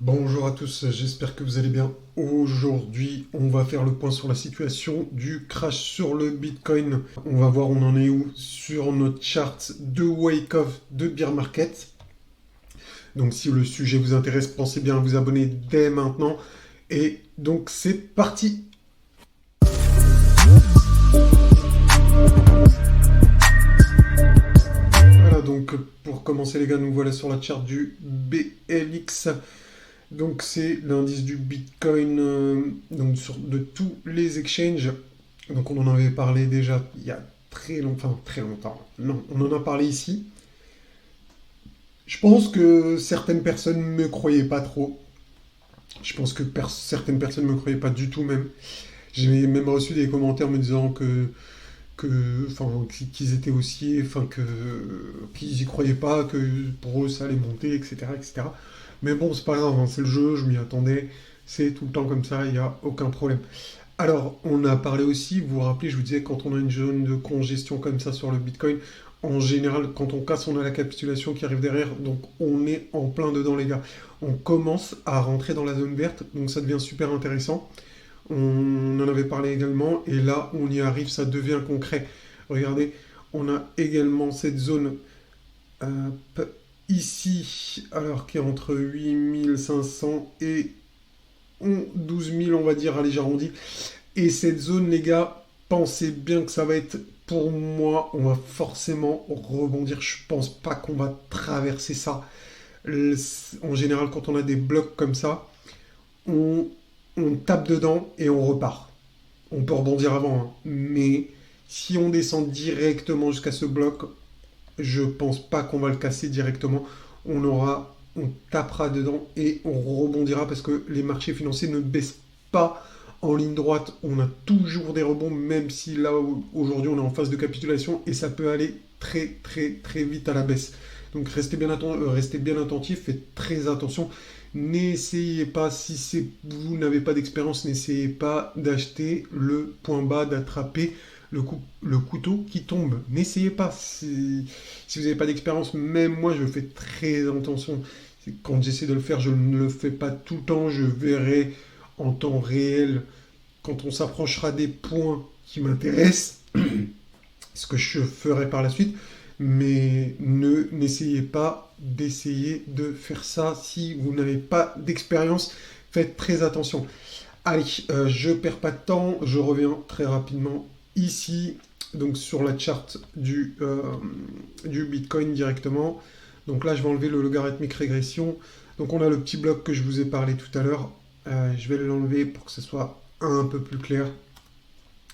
Bonjour à tous, j'espère que vous allez bien. Aujourd'hui, on va faire le point sur la situation du crash sur le Bitcoin. On va voir on en est où sur notre chart de Wake Off de Bear Market. Donc si le sujet vous intéresse, pensez bien à vous abonner dès maintenant. Et donc c'est parti. Voilà, donc pour commencer les gars, nous voilà sur la chart du BLX. Donc c'est l'indice du Bitcoin donc de tous les exchanges. Donc on en avait parlé déjà il y a très longtemps. Non, on en a parlé ici. Je pense que certaines personnes ne me croyaient pas trop. Je pense que certaines personnes ne me croyaient pas du tout même. J'ai même reçu des commentaires me disant qu'ils étaient aussi, qu'ils y croyaient pas, que pour eux ça allait monter, etc., etc. Mais bon, c'est pas grave, hein, c'est le jeu, je m'y attendais, c'est tout le temps comme ça, il n'y a aucun problème. Alors, on a parlé aussi, vous vous rappelez, je vous disais, quand on a une zone de congestion comme ça sur le Bitcoin, en général, quand on casse, on a la capitulation qui arrive derrière, donc on est en plein dedans, les gars. On commence à rentrer dans la zone verte, donc ça devient super intéressant. On en avait parlé également, et là, on y arrive, ça devient concret. Regardez, on a également cette zone euh, ici, alors qui est entre 8500 et 12 000, on va dire, allez, j'arrondis. Et cette zone, les gars, pensez bien que ça va être, pour moi, on va forcément rebondir. Je pense pas qu'on va traverser ça. En général, quand on a des blocs comme ça, on, on tape dedans et on repart. On peut rebondir avant, hein. Mais si on descend directement jusqu'à ce bloc, je pense pas qu'on va le casser directement. On tapera dedans et on rebondira parce que les marchés financiers ne baissent pas en ligne droite. On a toujours des rebonds, même si là aujourd'hui on est en phase de capitulation et ça peut aller très très très vite à la baisse. Donc restez bien attentifs, faites très attention. N'essayez pas, si vous n'avez pas d'expérience, n'essayez pas d'acheter le point bas, d'attraper le couteau qui tombe. N'essayez pas. Si vous n'avez pas d'expérience, même moi, je fais très attention. Quand j'essaie de le faire, je ne le fais pas tout le temps. Je verrai en temps réel, quand on s'approchera des points qui m'intéressent, ce que je ferai par la suite. Mais n'essayez pas d'essayer de faire ça si vous n'avez pas d'expérience. Faites très attention. Allez, je perds pas de temps, je reviens très rapidement ici, donc sur la charte du Bitcoin directement. Donc là, je vais enlever le logarithmique régression. Donc on a le petit bloc que je vous ai parlé tout à l'heure. Je vais l'enlever pour que ce soit un peu plus clair.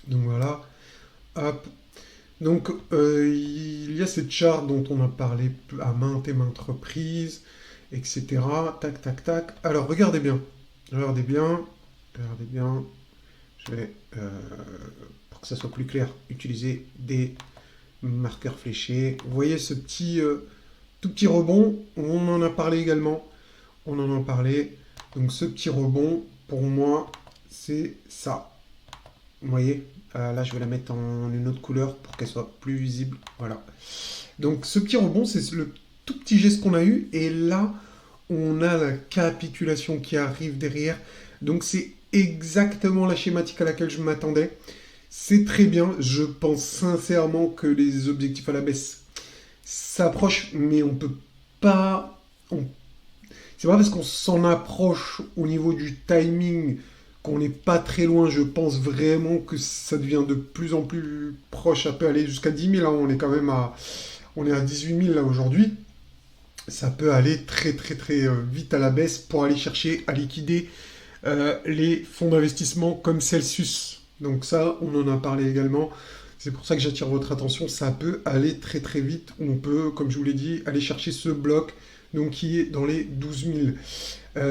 Donc voilà, hop. Donc il y a cette charte dont on a parlé à maintes et maintes reprises, etc. Tac, tac, tac. Alors regardez bien, regardez bien, regardez bien. Je vais, pour que ça soit plus clair, utiliser des marqueurs fléchés. Vous voyez ce petit, tout petit rebond, on en a parlé également. On en a parlé. Donc ce petit rebond, pour moi, c'est ça. Vous voyez, là je vais la mettre en une autre couleur pour qu'elle soit plus visible. Voilà. Donc ce petit rebond, c'est le tout petit geste qu'on a eu. Et là, on a la capitulation qui arrive derrière. Donc c'est exactement la schématique à laquelle je m'attendais. C'est très bien. Je pense sincèrement que les objectifs à la baisse s'approchent, mais on peut pas. C'est pas parce qu'on s'en approche au niveau du timing qu'on n'est pas très loin. Je pense vraiment que ça devient de plus en plus proche. Ça peut aller jusqu'à 10 000. Là, on est quand même on est à 18 000 là aujourd'hui. Ça peut aller très très très vite à la baisse pour aller chercher à liquider les fonds d'investissement comme Celsius. Donc ça, on en a parlé également. C'est pour ça que j'attire votre attention. Ça peut aller très très vite. On peut, comme je vous l'ai dit, aller chercher ce bloc donc qui est dans les 12 000.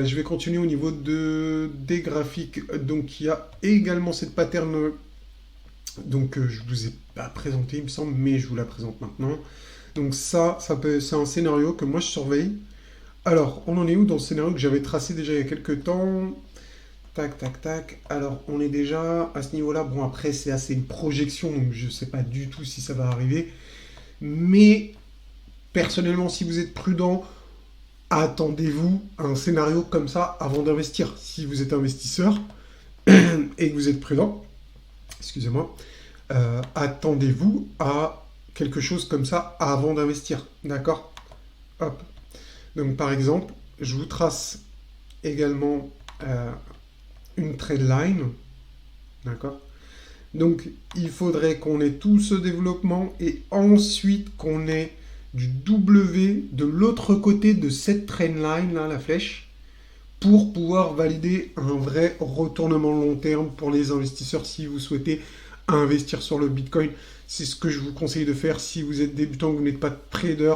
Je vais continuer au niveau des graphiques. Donc il y a également cette pattern. Donc je ne vous ai pas présenté, il me semble, mais je vous la présente maintenant. Donc c'est un scénario que moi je surveille. Alors, on en est où dans ce scénario que j'avais tracé déjà il y a quelques temps? Tac, tac, tac. Alors, on est déjà à ce niveau-là. Bon, après, c'est assez une projection, donc je ne sais pas du tout si ça va arriver. Mais, personnellement, si vous êtes prudent, attendez-vous à un scénario comme ça avant d'investir. Si vous êtes investisseur et que vous êtes prudent, excusez-moi, attendez-vous à quelque chose comme ça avant d'investir. D'accord? Hop. Donc par exemple, je vous trace également une trendline. D'accord? Donc il faudrait qu'on ait tout ce développement et ensuite qu'on ait du W de l'autre côté de cette trendline, là, la flèche, pour pouvoir valider un vrai retournement long terme pour les investisseurs si vous souhaitez investir sur le Bitcoin. C'est ce que je vous conseille de faire si vous êtes débutant, que vous n'êtes pas trader.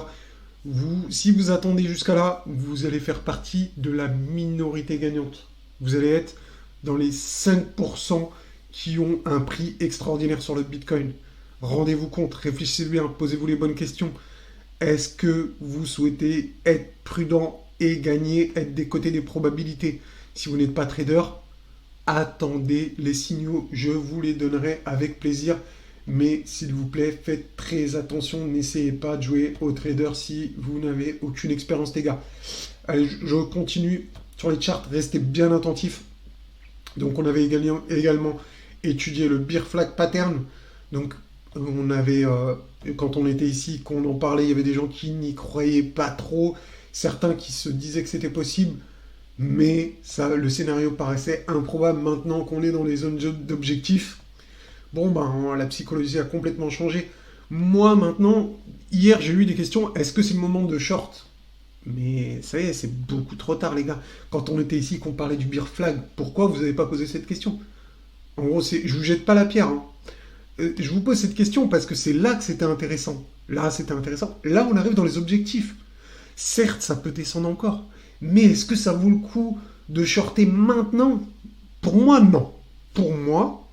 Si vous attendez jusqu'à là, vous allez faire partie de la minorité gagnante. Vous allez être dans les 5% qui ont un prix extraordinaire sur le Bitcoin. Rendez-vous compte, réfléchissez bien, posez-vous les bonnes questions. Est-ce que vous souhaitez être prudent et gagner, être des côtés des probabilités? Si vous n'êtes pas trader, attendez les signaux, je vous les donnerai avec plaisir. Mais s'il vous plaît, faites très attention, n'essayez pas de jouer au trader si vous n'avez aucune expérience, les gars. Allez, je continue sur les charts, restez bien attentifs. Donc on avait également étudié le Bear Flag Pattern. Donc on avait, quand on était ici, qu'on en parlait, il y avait des gens qui n'y croyaient pas trop, certains qui se disaient que c'était possible, mais ça, le scénario paraissait improbable maintenant qu'on est dans les zones d'objectifs. Bon, ben, la psychologie a complètement changé. Moi, maintenant, hier, j'ai eu des questions, est-ce que c'est le moment de short? Mais ça y est, c'est beaucoup trop tard, les gars. Quand on était ici, qu'on parlait du Bear Flag, pourquoi vous n'avez pas posé cette question? En gros, je vous jette pas la pierre, hein. Je vous pose cette question parce que c'est là que c'était intéressant. Là, c'était intéressant. Là, on arrive dans les objectifs. Certes, ça peut descendre encore. Mais est-ce que ça vaut le coup de shorter maintenant? Pour moi, non. Pour moi,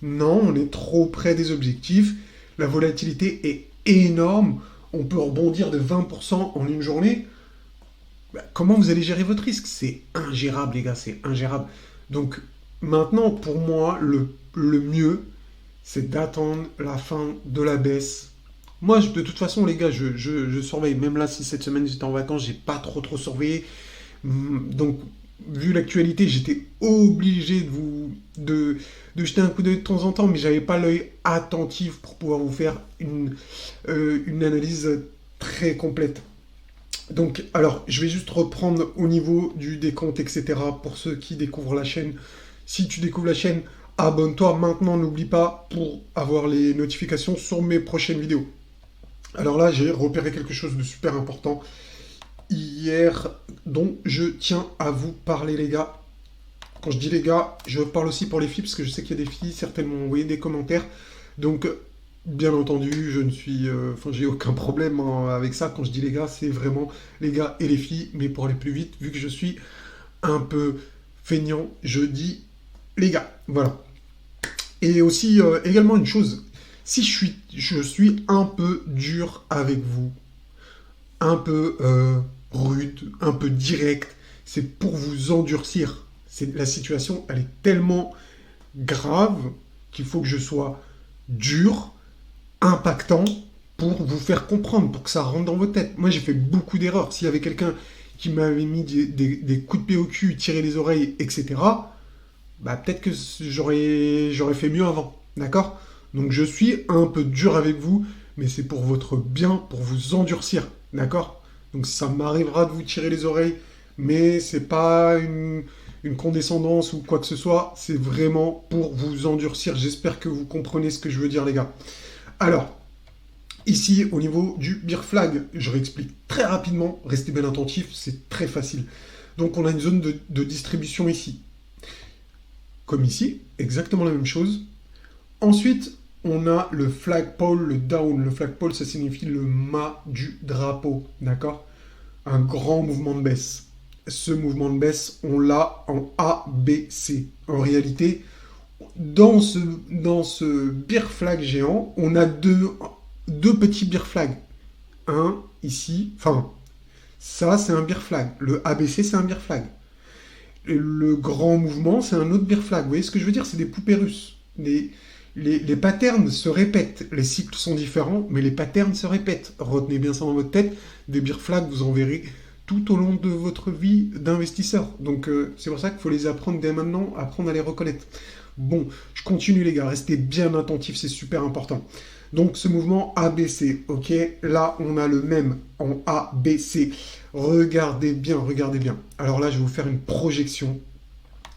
non, on est trop près des objectifs. La volatilité est énorme. On peut rebondir de 20% en une journée. Comment vous allez gérer votre risque? C'est ingérable, les gars, c'est ingérable. Donc, maintenant, pour moi, le mieux, c'est d'attendre la fin de la baisse. Moi, de toute façon, les gars, je surveille. Même là, si cette semaine j'étais en vacances, j'ai pas trop surveillé. Donc, vu l'actualité, j'étais obligé de jeter un coup d'œil de temps en temps, mais j'avais pas l'œil attentif pour pouvoir vous faire une analyse très complète. Donc, alors, je vais juste reprendre au niveau du décompte, etc. pour ceux qui découvrent la chaîne. Si tu découvres la chaîne, abonne-toi maintenant, n'oublie pas, pour avoir les notifications sur mes prochaines vidéos. Alors là, j'ai repéré quelque chose de super important hier, dont je tiens à vous parler, les gars. Quand je dis les gars, je parle aussi pour les filles, parce que je sais qu'il y a des filles, certaines m'ont envoyé des commentaires. Donc, bien entendu, je ne suis... j'ai aucun problème avec ça. Quand je dis les gars, c'est vraiment les gars et les filles. Mais pour aller plus vite, vu que je suis un peu feignant, je dis les gars. Voilà. Et aussi, également une chose, si je suis un peu dur avec vous, un peu rude, un peu direct, c'est pour vous endurcir. La situation, elle est tellement grave qu'il faut que je sois dur, impactant, pour vous faire comprendre, pour que ça rentre dans votre tête. Moi, j'ai fait beaucoup d'erreurs. S'il y avait quelqu'un qui m'avait mis des coups de pied au cul, tiré les oreilles, etc., bah, peut-être que j'aurais fait mieux avant, d'accord? Donc je suis un peu dur avec vous, mais c'est pour votre bien, pour vous endurcir, d'accord? Donc ça m'arrivera de vous tirer les oreilles, mais c'est pas une condescendance ou quoi que ce soit, c'est vraiment pour vous endurcir. J'espère que vous comprenez ce que je veux dire, les gars. Alors, ici, au niveau du Bear Flag, je réexplique très rapidement, restez bien attentifs, c'est très facile. Donc on a une zone de distribution ici. Comme ici, exactement la même chose. Ensuite, on a le flagpole, le down. Le flagpole, ça signifie le mât du drapeau, d'accord? Un grand mouvement de baisse. Ce mouvement de baisse, on l'a en A, B, C. En réalité, dans ce bear flag géant, on a deux petits bear flags. Un ici, enfin, ça c'est un bear flag. Le ABC, c'est un bear flag. Le grand mouvement, c'est un autre bear flag. Vous voyez ce que je veux dire? C'est des poupées russes. Les patterns se répètent. Les cycles sont différents, mais les patterns se répètent. Retenez bien ça dans votre tête. Des bear flags, vous en verrez tout au long de votre vie d'investisseur. Donc c'est pour ça qu'il faut les apprendre dès maintenant, apprendre à les reconnaître. Bon, je continue les gars, restez bien attentifs, c'est super important. Donc ce mouvement ABC, ok, là on a le même en ABC. Regardez bien, regardez bien. Alors là je vais vous faire une projection.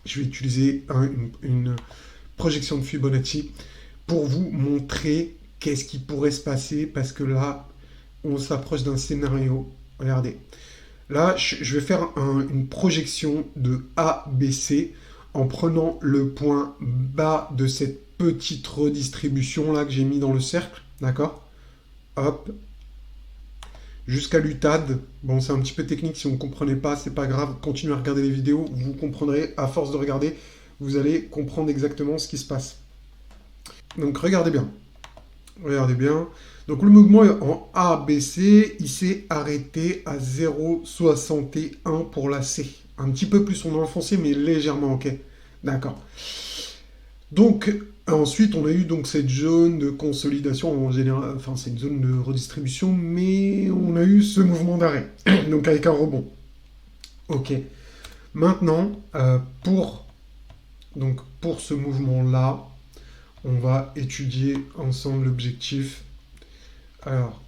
Je vais utiliser une projection de Fibonacci pour vous montrer qu'est-ce qui pourrait se passer parce que là on s'approche d'un scénario. Regardez. Là, je vais faire une projection de ABC en prenant le point bas de cette petite redistribution là que j'ai mis dans le cercle, d'accord? Hop, jusqu'à l'UTAD. Bon, c'est un petit peu technique, si on ne comprenait pas, c'est pas grave, continuez à regarder les vidéos, vous comprendrez, à force de regarder, vous allez comprendre exactement ce qui se passe. Donc regardez bien. Regardez bien. Donc le mouvement en ABC, il s'est arrêté à 0,61 pour la C. Un petit peu plus, on a enfoncé, mais légèrement, ok. D'accord. Donc ensuite, on a eu donc cette zone de consolidation en général, enfin c'est une zone de redistribution, mais on a eu ce mouvement d'arrêt, donc avec un rebond. Ok. Maintenant, pour ce mouvement-là, on va étudier ensemble l'objectif. Alors,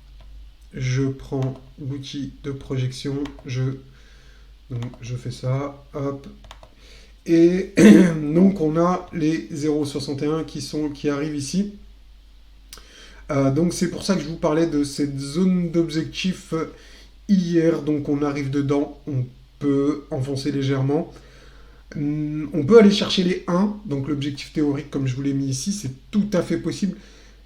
je prends l'outil de projection, donc je fais ça, hop, et donc on a les 0,61 qui arrivent ici. Donc c'est pour ça que je vous parlais de cette zone d'objectif hier, donc on arrive dedans, on peut enfoncer légèrement. On peut aller chercher les 1, donc l'objectif théorique comme je vous l'ai mis ici, c'est tout à fait possible.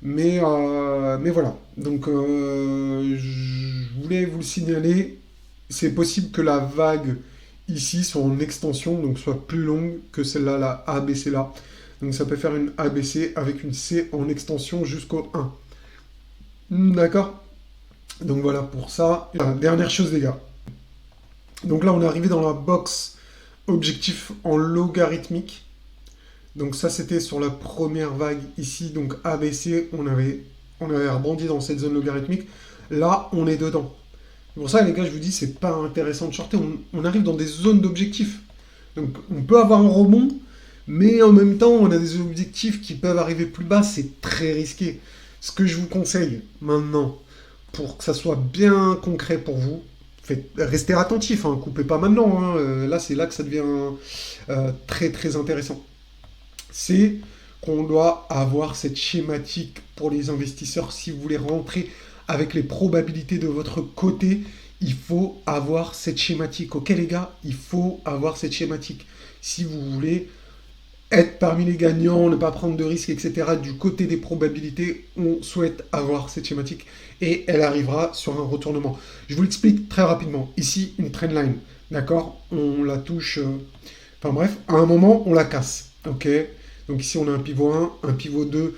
Mais voilà, donc je voulais vous le signaler, c'est possible que la vague ici soit en extension, donc soit plus longue que celle-là, la ABC là. Donc ça peut faire une ABC avec une C en extension jusqu'au 1. D'accord? Donc voilà pour ça. Dernière chose les gars. Donc là on est arrivé dans la box objectif en logarithmique. Donc ça, c'était sur la première vague ici, donc ABC, on avait rebondi dans cette zone logarithmique. Là, on est dedans. C'est pour ça, les gars, je vous dis, c'est pas intéressant de shorter. On arrive dans des zones d'objectifs. Donc, on peut avoir un rebond, mais en même temps, on a des objectifs qui peuvent arriver plus bas. C'est très risqué. Ce que je vous conseille maintenant, pour que ça soit bien concret pour vous, restez attentif, hein, coupez pas maintenant. Hein. Là, c'est là que ça devient très très intéressant. C'est qu'on doit avoir cette schématique pour les investisseurs. Si vous voulez rentrer avec les probabilités de votre côté, il faut avoir cette schématique. Ok les gars, il faut avoir cette schématique. Si vous voulez être parmi les gagnants, ne pas prendre de risques, etc., du côté des probabilités, on souhaite avoir cette schématique et elle arrivera sur un retournement. Je vous l'explique très rapidement. Ici, une trendline, d'accord? On la touche, enfin bref, à un moment, on la casse, ok? Donc ici, on a un pivot 1, un pivot 2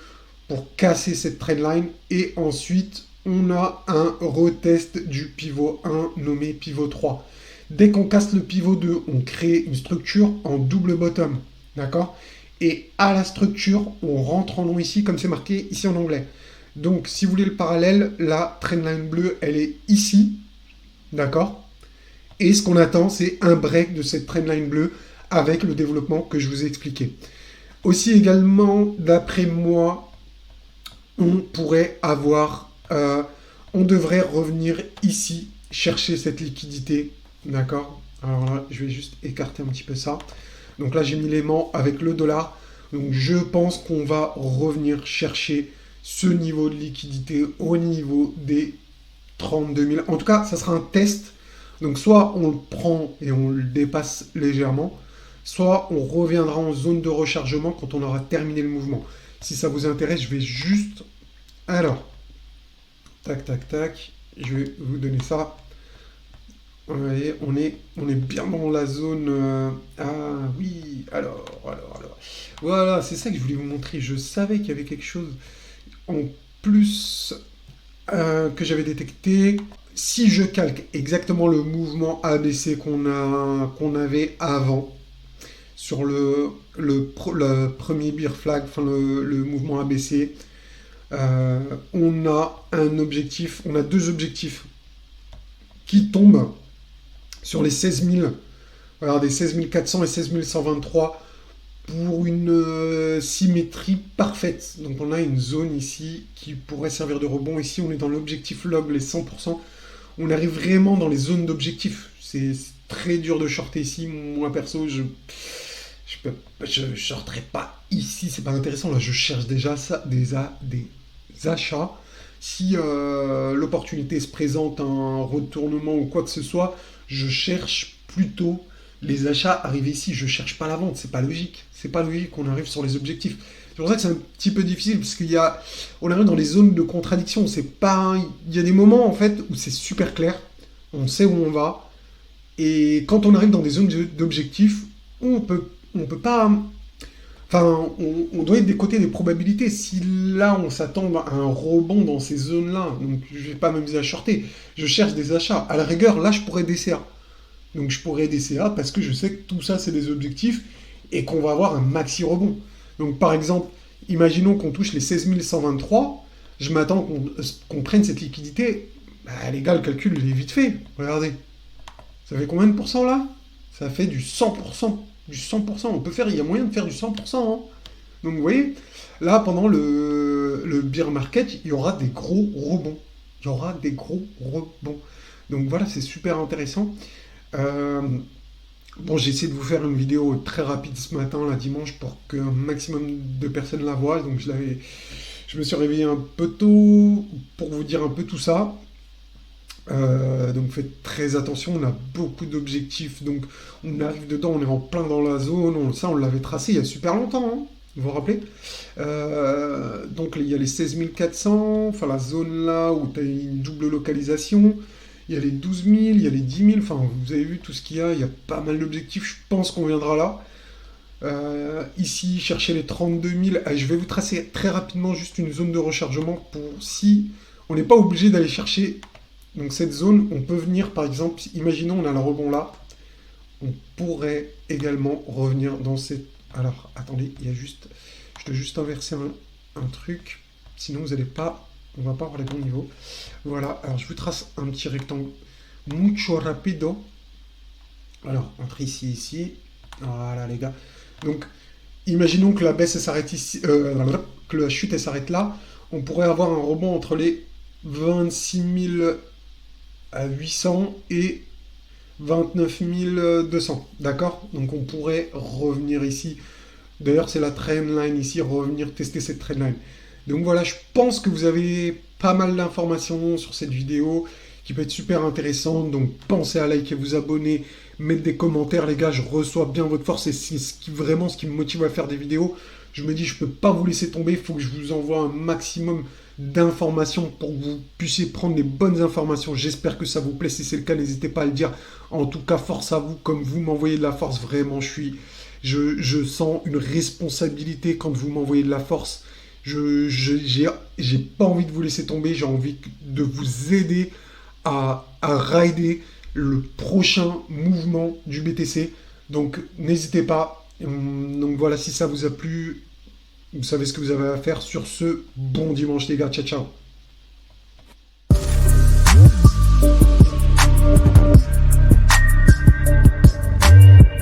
pour casser cette trendline. Et ensuite, on a un retest du pivot 1 nommé pivot 3. Dès qu'on casse le pivot 2, on crée une structure en double bottom. D'accord? Et à la structure, on rentre en long ici, comme c'est marqué ici en anglais. Donc, si vous voulez le parallèle, la trendline bleue, elle est ici. D'accord? Et ce qu'on attend, c'est un break de cette trendline bleue avec le développement que je vous ai expliqué. Aussi également, d'après moi, on pourrait avoir, on devrait revenir ici, chercher cette liquidité, d'accord? Alors là, je vais juste écarter un petit peu ça. Donc là, j'ai mis l'aimant avec le dollar. Donc je pense qu'on va revenir chercher ce niveau de liquidité au niveau des 32 000. En tout cas, ça sera un test. Donc soit on le prend et on le dépasse légèrement, soit on reviendra en zone de rechargement quand on aura terminé le mouvement. Si ça vous intéresse, je vais juste... Alors, tac, tac, tac, je vais vous donner ça. Vous voyez, on est bien dans la zone... Ah oui, alors. Voilà, c'est ça que je voulais vous montrer. Je savais qu'il y avait quelque chose en plus que j'avais détecté. Si je calque exactement le mouvement ABC qu'on avait avant, sur le premier bear flag, enfin le mouvement ABC, on a un objectif, on a deux objectifs qui tombent sur les 16 000, regardez, 16 400 et 16 123 pour une symétrie parfaite. Donc on a une zone ici qui pourrait servir de rebond. Ici, on est dans l'objectif log, les 100%. On arrive vraiment dans les zones d'objectif. C'est très dur de shorter ici. Moi, perso, je shorterai pas ici. C'est pas intéressant. Là, je cherche déjà ça, des achats. Si l'opportunité se présente, un retournement ou quoi que ce soit, je cherche plutôt les achats arrivés ici. Je cherche pas la vente, c'est pas logique. C'est pas logique qu'on arrive sur les objectifs. C'est pour ça que c'est un petit peu difficile, parce on arrive dans les zones de contradiction. C'est pas, il y a des moments en fait où c'est super clair, on sait où on va, et quand on arrive dans des zones d'objectifs, on peut pas. Enfin, on doit être des côtés des probabilités. Si là, on s'attend à un rebond dans ces zones-là, donc je vais pas m'amuser à shorter, je cherche des achats. À la rigueur, là, je pourrais DCA. Donc je pourrais DCA parce que je sais que tout ça, c'est des objectifs et qu'on va avoir un maxi rebond. Donc par exemple, imaginons qu'on touche les 16 123, je m'attends qu'on prenne cette liquidité. Bah, les gars, le calcul, il est vite fait. Regardez. Ça fait combien de pourcents là? Ça fait du 100%. Du 100%. Il y a moyen de faire du 100%. Hein. Donc vous voyez, là, pendant le bear market, il y aura des gros rebonds. Il y aura des gros rebonds. Donc voilà, c'est super intéressant. Euh, bon, j'ai essayé de vous faire une vidéo très rapide ce matin, là, dimanche, pour qu'un maximum de personnes la voient. Donc je me suis réveillé un peu tôt pour vous dire un peu tout ça. Donc faites très attention, on a beaucoup d'objectifs, donc on arrive dedans, on est en plein dans la zone, ça on l'avait tracé il y a super longtemps, hein, vous vous rappelez. Donc il y a les 16 400, enfin la zone là où tu as une double localisation, il y a les 12 000, il y a les 10 000, enfin vous avez vu tout ce qu'il y a pas mal d'objectifs, je pense qu'on viendra là. Ici, chercher les 32 000, je vais vous tracer très rapidement juste une zone de rechargement pour si on n'est pas obligé d'aller chercher. Donc cette zone, on peut venir par exemple, imaginons on a le rebond là, on pourrait également revenir dans cette... Alors attendez, je dois juste inverser un truc, sinon vous allez pas, on va pas avoir les bons niveaux. Voilà, alors je vous trace un petit rectangle mucho rapido. Alors entre ici et ici, voilà les gars. Donc imaginons que la baisse elle s'arrête ici, que la chute elle s'arrête là, on pourrait avoir un rebond entre les 26 000 à 800 et 29 200, d'accord? Donc on pourrait revenir ici. D'ailleurs, c'est la trendline ici, revenir tester cette trendline. Donc voilà, je pense que vous avez pas mal d'informations sur cette vidéo qui peut être super intéressante. Donc pensez à liker, vous abonner, mettre des commentaires, les gars. Je reçois bien votre force et c'est vraiment ce qui me motive à faire des vidéos. Je me dis, je peux pas vous laisser tomber, il faut que je vous envoie un maximum d'informations pour que vous puissiez prendre les bonnes informations. J'espère que ça vous plaît. Si c'est le cas, n'hésitez pas à le dire. En tout cas, force à vous. Comme vous m'envoyez de la force, vraiment, je sens une responsabilité quand vous m'envoyez de la force. J'ai pas envie de vous laisser tomber. J'ai envie de vous aider à rider le prochain mouvement du BTC. Donc, n'hésitez pas. Donc voilà, si ça vous a plu, vous savez ce que vous avez à faire. Sur ce, bon dimanche les gars, ciao ciao.